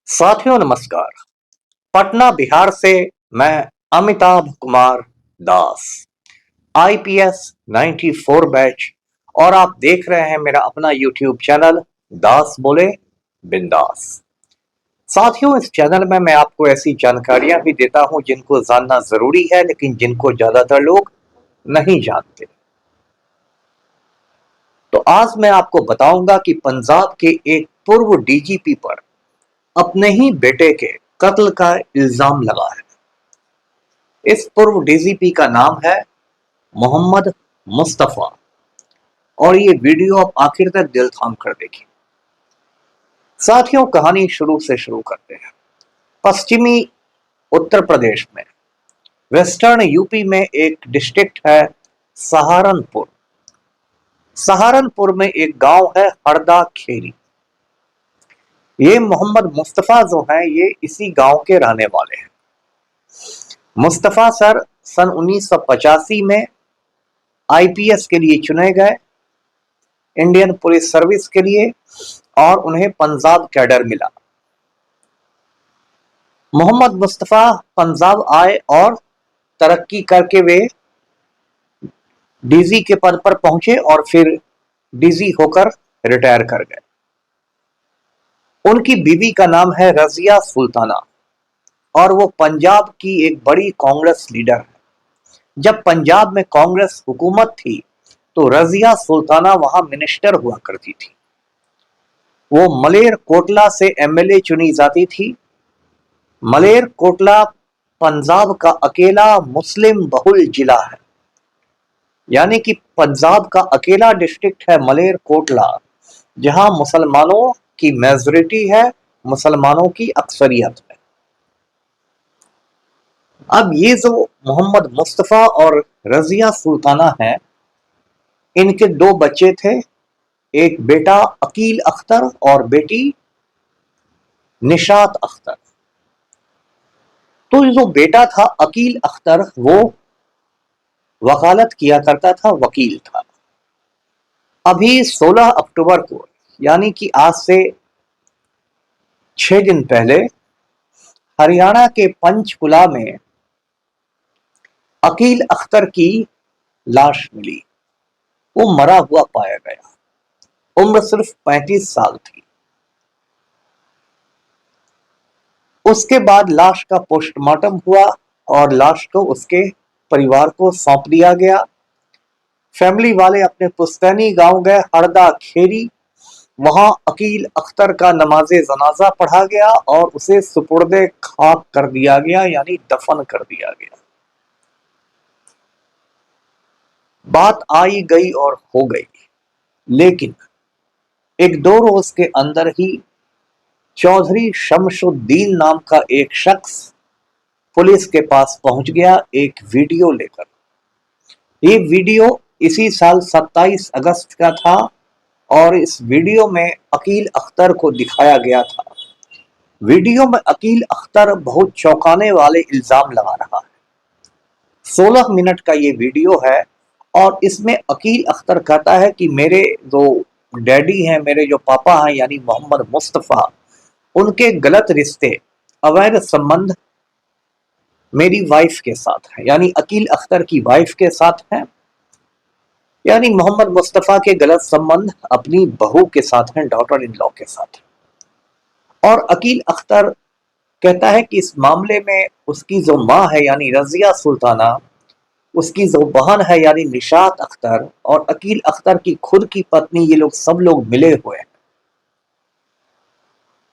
साथियों नमस्कार। पटना बिहार से मैं अमिताभ कुमार दास, आईपीएस 94 बैच, और आप देख रहे हैं मेरा अपना यूट्यूब चैनल दास बोले बिंदास। साथियों, इस चैनल में मैं आपको ऐसी जानकारियां भी देता हूं जिनको जानना जरूरी है, लेकिन जिनको ज्यादातर लोग नहीं जानते। तो आज मैं आपको बताऊंगा कि पंजाब के एक पूर्व डीजीपी पर अपने ही बेटे के कत्ल का इल्जाम लगा है। इस पूर्व डीजीपी का नाम है मोहम्मद मुस्तफा, और ये वीडियो आप आखिर तक दिल थाम कर देखिए। साथियों, कहानी शुरू से शुरू करते हैं। पश्चिमी उत्तर प्रदेश में, वेस्टर्न यूपी में एक डिस्ट्रिक्ट है सहारनपुर। सहारनपुर में एक गांव है हरदा खेरी। ये मोहम्मद मुस्तफा जो है, ये इसी गांव के रहने वाले हैं। मुस्तफा सर सन 1985 में आईपीएस के लिए चुने गए, इंडियन पुलिस सर्विस के लिए, और उन्हें पंजाब कैडर मिला। मोहम्मद मुस्तफा पंजाब आए और तरक्की करके वे डीजी के पद पर पहुंचे और फिर डीजी होकर रिटायर कर गए। उनकी बीवी का नाम है रजिया सुल्ताना, और वो पंजाब की एक बड़ी कांग्रेस लीडर है। जब पंजाब में कांग्रेस हुकूमत थी तो रजिया सुल्ताना वहां मिनिस्टर हुआ करती थी। वो मलेर कोटला से एमएलए चुनी जाती थी। मलेर कोटला पंजाब का अकेला मुस्लिम बहुल जिला है, यानी कि पंजाब का अकेला डिस्ट्रिक्ट है मलेर कोटला, जहां मुसलमानों की मेजोरिटी है, मुसलमानों की अक्सरियत है। अब ये जो मोहम्मद मुस्तफा और रजिया सुल्ताना है, इनके दो बच्चे थे, एक बेटा अकील अख्तर और बेटी निशात अख्तर। तो जो बेटा था अकील अख्तर, वो वकालत किया करता था, वकील था। अभी 16 अक्टूबर को, यानी कि आज से 6 दिन पहले, हरियाणा के पंचकुला में अकील अख्तर की लाश मिली। वो मरा हुआ पाया गया। उम्र सिर्फ 35 साल थी। उसके बाद लाश का पोस्टमार्टम हुआ और लाश को उसके परिवार को सौंप दिया गया। फैमिली वाले अपने पुश्तैनी गांव गए हरदा खेरी। वहां अकील अख्तर का नमाजे जनाजा पढ़ा गया और उसे सुपुर्दे खाक कर दिया गया, यानी दफन कर दिया गया। बात आई गई और हो गई, लेकिन एक दो रोज के अंदर ही चौधरी शमशुद्दीन नाम का एक शख्स पुलिस के पास पहुंच गया एक वीडियो लेकर। ये वीडियो इसी साल 27 अगस्त का था और इस वीडियो में अकील अख्तर को दिखाया गया था। वीडियो में अकील अख्तर बहुत चौंकाने वाले इल्जाम लगा रहा है। 16 मिनट का ये वीडियो है और इसमें अकील अख्तर कहता है कि मेरे जो डैडी हैं, मेरे जो पापा हैं, यानी मोहम्मद मुस्तफा, उनके गलत रिश्ते, अवैध संबंध मेरी वाइफ के साथ है, यानी अकील अख्तर की वाइफ के साथ है। यानी मोहम्मद मुस्तफा के गलत संबंध अपनी बहू के साथ हैं, डॉटर इन लॉ के साथ। और अकील अख्तर कहता है कि इस मामले में उसकी जो माँ है यानी रजिया सुल्ताना, उसकी जो बहन है यानी निशात अख्तर, और अकील अख्तर की खुद की पत्नी, ये लोग सब लोग मिले हुए हैं।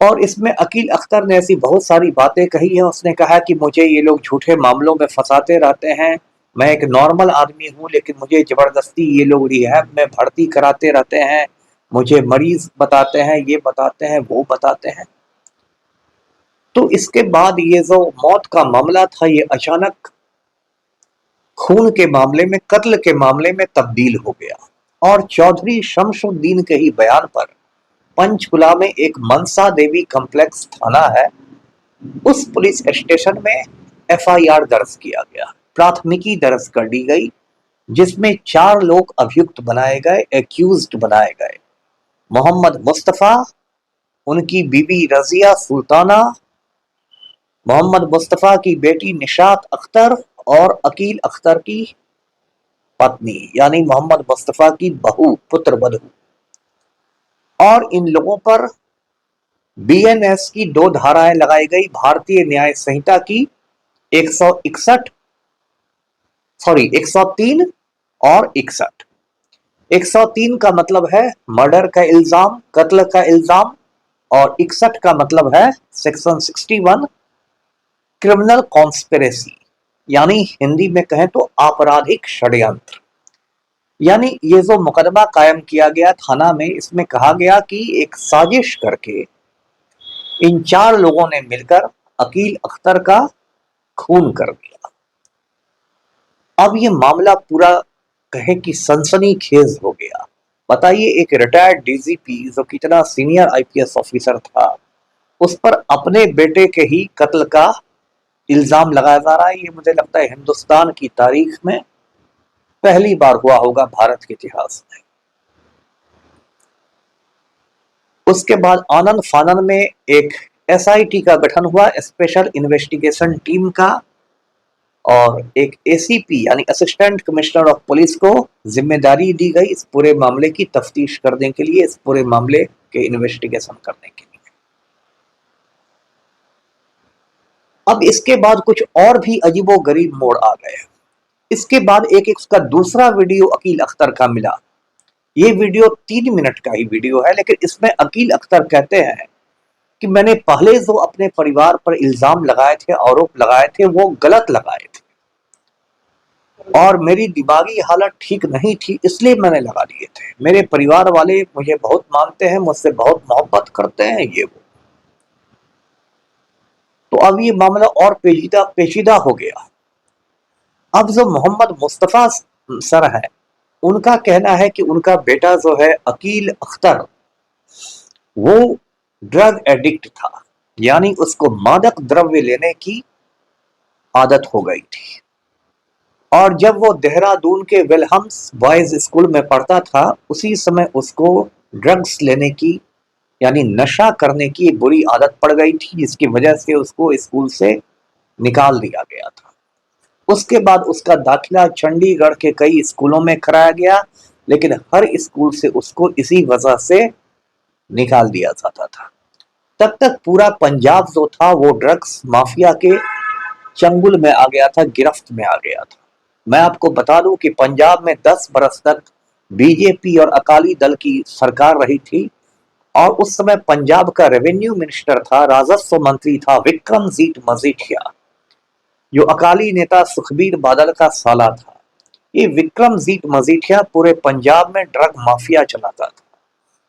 और इसमें अकील अख्तर ने ऐसी बहुत सारी बातें कही हैं। उसने कहा कि मुझे ये लोग झूठे मामलों में फंसाते रहते हैं, मैं एक नॉर्मल आदमी हूं, लेकिन मुझे जबरदस्ती ये लोग रिहैब में भर्ती कराते रहते हैं, मुझे मरीज बताते हैं, ये बताते हैं, वो बताते हैं। तो इसके बाद ये जो मौत का मामला था, ये अचानक खून के मामले में, कत्ल के मामले में तब्दील हो गया। और चौधरी शमशुद्दीन के ही बयान पर पंचकुला में एक मनसा देवी कॉम्प्लेक्स थाना है, उस पुलिस स्टेशन में एफआईआर दर्ज किया गया, प्राथमिकी दर्ज कर दी गई, जिसमें 4 लोग अभियुक्त बनाए गए, एक्यूज्ड बनाए गए। मोहम्मद मुस्तफा, उनकी बीवी रजिया सुल्ताना, मोहम्मद मुस्तफ़ा की बेटी निशात अख्तर और अकील अख्तर की पत्नी यानी मोहम्मद मुस्तफ़ा की बहू, पुत्र वधू। और इन लोगों पर बीएनएस की 2 धाराएं लगाई गई, भारतीय न्याय संहिता की 161 सॉरी 103 और 61। 103 का मतलब है मर्डर का इल्जाम, कत्ल का इल्जाम, और 61 का मतलब है सेक्शन 61 क्रिमिनल कॉन्स्पिरेसी, यानी हिंदी में कहें तो आपराधिक षड्यंत्र। यानी ये जो मुकदमा कायम किया गया थाना में, इसमें कहा गया कि एक साजिश करके इन 4 लोगों ने मिलकर अकील अख्तर का खून कर दिया। अब ये मामला पूरा कहे कि सनसनीखेज हो गया। बताइए, एक रिटायर्ड डीजीपी जो कितना सीनियर आईपीएस ऑफिसर था, उस पर अपने बेटे के ही कत्ल का इल्जाम लगाया जा रहा है। ये मुझे लगता है हिंदुस्तान की तारीख में पहली बार हुआ होगा, भारत के इतिहास में। उसके बाद आनंद फानन में एक एसआईटी का गठन हुआ, स्पेशल इन्वेस्टिगेशन टीम का, और एक एसीपी यानी असिस्टेंट कमिश्नर ऑफ पुलिस को जिम्मेदारी दी गई इस पूरे मामले की तफ्तीश करने के लिए, इस पूरे मामले के इन्वेस्टिगेशन करने के लिए। अब इसके बाद कुछ और भी अजीबोगरीब मोड़ आ गए। इसके बाद एक उसका दूसरा वीडियो अकील अख्तर का मिला। ये वीडियो 3 मिनट का ही वीडियो है, लेकिन इसमें अकील अख्तर कहते हैं कि मैंने पहले जो अपने परिवार पर इल्जाम लगाए थे, आरोप लगाए थे, वो गलत लगाए थे और मेरी दिमागी हालत ठीक नहीं थी, इसलिए मैंने लगा लिए थे। मेरे परिवार वाले मुझे बहुत मानते हैं, मुझसे बहुत मोहब्बत करते हैं, ये वो। तो अब ये मामला और पेचीदा हो गया। अब जो मोहम्मद मुस्तफ़ा सर है, उनका कहना है कि उनका बेटा जो है अकील अख्तर, वो ड्रग एडिक्ट था, यानी उसको मादक द्रव्य लेने की आदत हो गई थी। और जब वो देहरादून के विल्हम्स बॉयज स्कूल में पढ़ता था, उसी समय उसको ड्रग्स लेने की यानी नशा करने की बुरी आदत पड़ गई थी, जिसकी वजह से उसको स्कूल से निकाल दिया गया था। उसके बाद उसका दाखिला चंडीगढ़ के कई स्कूलों में कराया गया, लेकिन हर स्कूल से उसको इसी वजह से निकाल दिया जाता था। तब तक पूरा पंजाब जो था वो ड्रग्स माफिया के चंगुल में आ गया था, गिरफ्त में आ गया था। मैं आपको बता दूं कि पंजाब में 10 बरस तक बीजेपी और अकाली दल की सरकार रही थी, और उस समय पंजाब का रेवेन्यू मिनिस्टर था, राजस्व मंत्री था विक्रमजीत मजीठिया, जो अकाली नेता सुखबीर बादल का साला था। ये विक्रमजीत मजीठिया पूरे पंजाब में ड्रग माफिया चलाता था,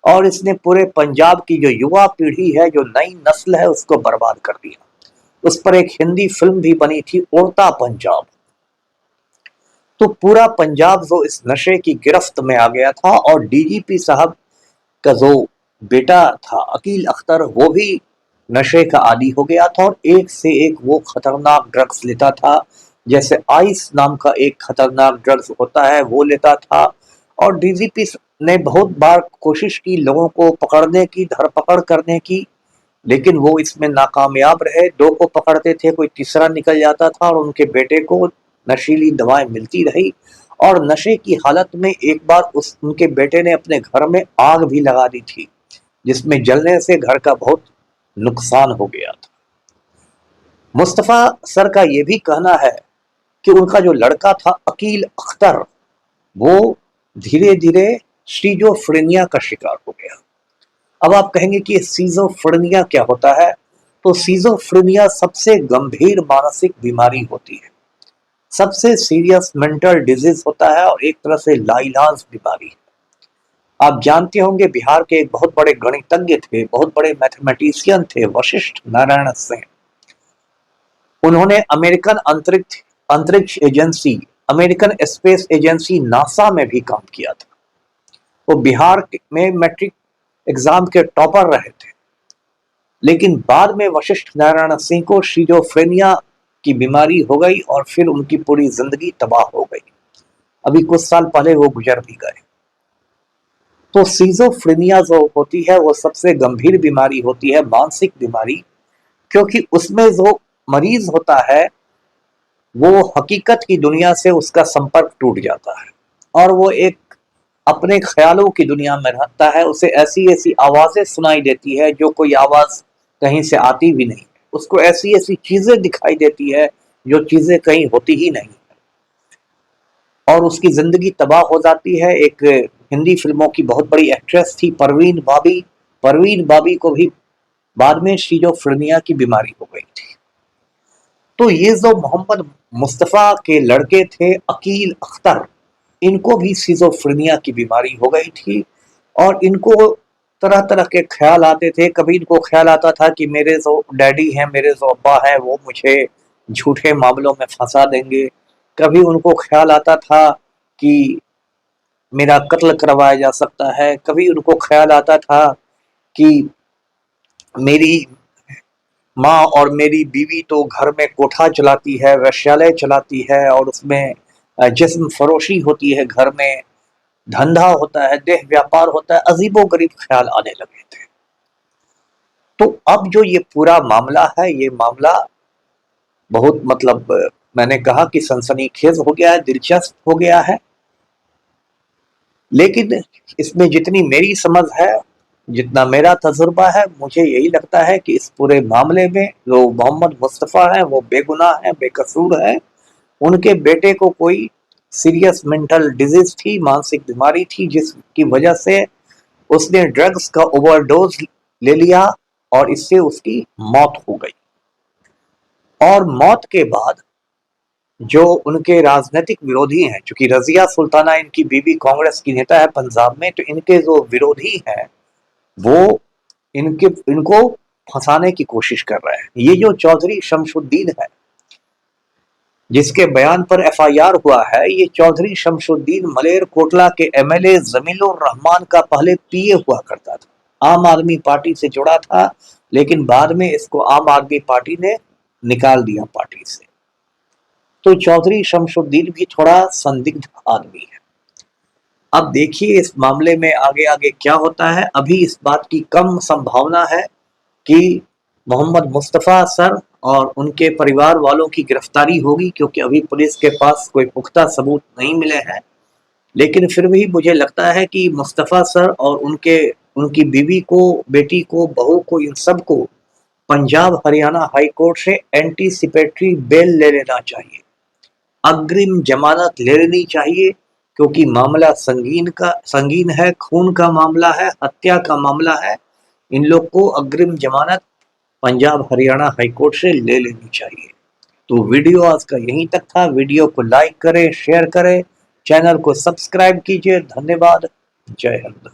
और इसने पूरे पंजाब की जो युवा पीढ़ी है, जो नई नस्ल है, उसको बर्बाद कर दिया। उस पर एक हिंदी फिल्म भी बनी थी, उड़ता पंजाब। तो पूरा पंजाब जो इस नशे की गिरफ्त में आ गया था, और डीजीपी साहब का जो बेटा था अकील अख्तर, वो भी नशे का आदी हो गया था, और एक से एक वो खतरनाक ड्रग्स लेता था। जैसे आइस नाम का एक खतरनाक ड्रग्स होता है, वो लेता था। और डीजीपी ने बहुत बार कोशिश की लोगों को पकड़ने की, धरपकड़ करने की, लेकिन वो इसमें नाकामयाब रहे। 2 को पकड़ते थे, कोई तीसरा निकल जाता था, और उनके बेटे को नशीली दवाएं मिलती रही। और नशे की हालत में एक बार उनके बेटे ने अपने घर में आग भी लगा दी थी, जिसमें जलने से घर का बहुत नुकसान हो गया था। मुस्तफ़ा सर का यह भी कहना है कि उनका जो लड़का था अकील अख्तर, वो धीरे धीरे सीजोफ्रेनिया का शिकार हो गया। अब आप कहेंगे कि सीजोफ्रेनिया क्या होता है? तो सीजोफ्रेनिया सबसे गंभीर मानसिक बीमारी होती है, सबसे सीरियस मेंटल डिजीज होता है, और एक तरह से लाइलाज बीमारी है। आप जानते होंगे बिहार के एक बहुत बड़े गणितज्ञ थे, बहुत बड़े मैथमेटिशियन थे, वशिष्ठ नारायण सिंह। उन्होंने अमेरिकन अंतरिक्ष agency, American space agency NASA में भी काम किया था। वो बिहार में मैट्रिक एग्जाम के टॉपर रहे थे, लेकिन बाद में वशिष्ठ नारायण सिंह को शिजोफ्रेनिया की बीमारी हो गई, और फिर उनकी पूरी जिंदगी तबाह हो गई। अभी कुछ साल पहले वो गुजर भी गए। तो सिजोफ्रेनिया जो होती है वो सबसे गंभीर बीमारी होती है, मानसिक बीमारी, क्योंकि उसमें जो मरीज होता है वो हकीकत की दुनिया से उसका संपर्क टूट जाता है और वो एक अपने ख्यालों की दुनिया में रहता है। उसे ऐसी ऐसी आवाजें सुनाई देती है जो कोई आवाज कहीं से आती भी नहीं, उसको ऐसी ऐसी चीजें दिखाई देती है जो चीजें कहीं होती ही नहीं, और उसकी जिंदगी तबाह हो जाती है। एक हिंदी फिल्मों की बहुत बड़ी एक्ट्रेस थी परवीन बाबी, परवीन बाबी को भी बाद में शिजोफ्रेनिया की बीमारी हो गई थी। तो ये जो मोहम्मद मुस्तफ़ा के लड़के थे अकील अख्तर, इनको भी सिजोफ्रेनिया की बीमारी हो गई थी और इनको तरह तरह के ख्याल आते थे। कभी इनको ख्याल आता था कि मेरे जो डैडी हैं, मेरे जो अब्बा हैं, वो मुझे झूठे मामलों में फंसा देंगे। कभी उनको ख्याल आता था कि मेरा कत्ल करवाया जा सकता है। कभी उनको ख्याल आता था कि मेरी माँ और मेरी बीवी तो घर में कोठा चलाती है, वेश्यालय चलाती है और उसमें जिस्म फरोशी होती है, घर में धंधा होता है, देह व्यापार होता है। अजीबोगरीब ख्याल आने लगे थे। तो अब जो ये पूरा मामला है, ये मामला बहुत मैंने कहा कि सनसनीखेज हो गया है, दिलचस्प हो गया है। लेकिन इसमें जितनी मेरी समझ है, जितना मेरा तजुर्बा है, मुझे यही लगता है कि इस पूरे मामले में जो मोहम्मद मुस्तफ़ा है वो बेगुनाह है, बेकसूर है। उनके बेटे को कोई सीरियस मेंटल डिजीज थी, मानसिक बीमारी थी, जिसकी वजह से उसने ड्रग्स का ओवरडोज ले लिया और इससे उसकी मौत हो गई। और मौत के बाद जो उनके राजनीतिक विरोधी हैं, चूंकि रजिया सुल्ताना इनकी बीबी कांग्रेस की नेता है पंजाब में, तो इनके जो विरोधी हैं वो इनको फंसाने की कोशिश कर रहे हैं। ये जो चौधरी शमशुद्दीन है जिसके बयान पर एफआईआर हुआ है, ये चौधरी शमशुद्दीन मलेर कोटला के एमएलए जमीलुर रहमान का पहले पीए हुआ करता था। आम आदमी पार्टी से जुड़ा था, लेकिन बाद में इसको आम आदमी पार्टी ने निकाल दिया पार्टी से। तो चौधरी शमशुद्दीन भी थोड़ा संदिग्ध आदमी है। अब देखिए इस मामले में आगे आगे क्या होता है। अभी इस बात की कम संभावना है कि मोहम्मद मुस्तफ़ा सर और उनके परिवार वालों की गिरफ्तारी होगी, क्योंकि अभी पुलिस के पास कोई पुख्ता सबूत नहीं मिले हैं। लेकिन फिर भी मुझे लगता है कि मुस्तफ़ा सर और उनकी बीवी को, बेटी को, बहू को, इन सब को पंजाब हरियाणा हाई कोर्ट से एंटीसिपेटरी बेल ले लेना चाहिए, अग्रिम जमानत ले लेनी चाहिए, क्योंकि मामला संगीन है, खून का मामला है, हत्या का मामला है। इन लोग को अग्रिम जमानत पंजाब हरियाणा हाईकोर्ट से ले लेनी चाहिए। तो वीडियो आज का यहीं तक था। वीडियो को लाइक करें, शेयर करें, चैनल को सब्सक्राइब कीजिए। धन्यवाद। जय हिंद।